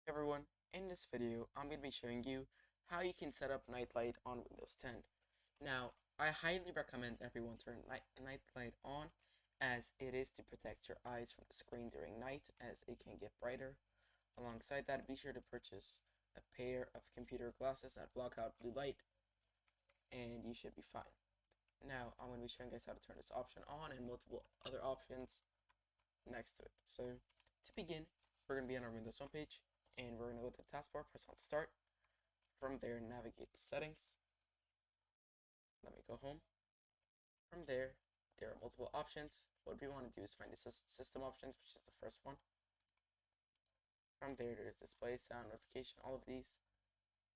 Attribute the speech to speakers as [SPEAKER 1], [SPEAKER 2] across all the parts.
[SPEAKER 1] Everyone, in this video I'm going to be showing you how you can set up Nightlight on Windows 10. Now, I highly recommend everyone turn Nightlight on, as it is to protect your eyes from the screen during night, as it can get brighter. Alongside that, be sure to purchase a pair of computer glasses that block out blue light, and you should be fine. Now, I'm going to be showing you guys how to turn this option on and multiple other options next to it. So, to begin, we're going to be on our Windows homepage, and we're going to go to the taskbar, press on Start. From there, navigate to Settings. Let me go home. From there are multiple options. What we want to do is find the System options, which is the first one. From there's Display, Sound, Notification, all of these.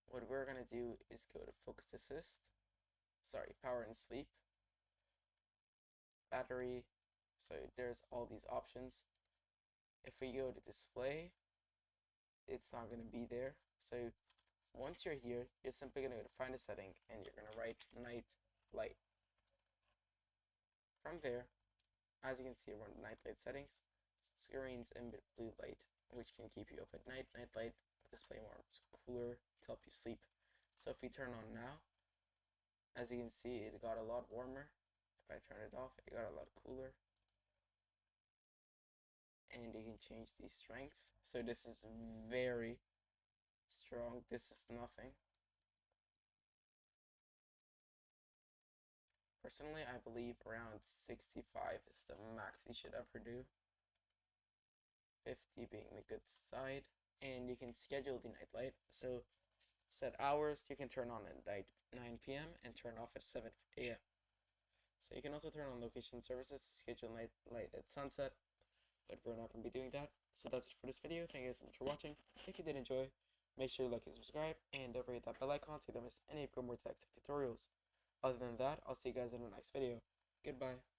[SPEAKER 1] What we're going to do is go to Focus Assist. Power and Sleep. Battery. So there's all these options. If we go to Display, it's not going to be there. So once you're here, you're simply going to go to Find a Setting, and you're going to write Nightlight. From there, as you can see, we're on the Nightlight settings. Screens emit blue light, which can keep you up at night. Nightlight display more cooler to help you sleep. So if we turn on now, as you can see, it got a lot warmer. If I turn it off, it got a lot cooler. And you can change the strength. So this is very strong. This is nothing. Personally, I believe around 65 is the max you should ever do. 50 being the good side. And you can schedule the Nightlight. So set hours, you can turn on at 9 p.m. and turn off at 7 a.m. So you can also turn on location services to schedule Nightlight at sunset, but we're not going to be doing that. So that's it for this video. Thank you guys so much for watching. If you did enjoy, make sure to like and subscribe, and don't forget that bell icon so you don't miss any Growmore Tech tutorials. Other than that, I'll see you guys in the next video. Goodbye.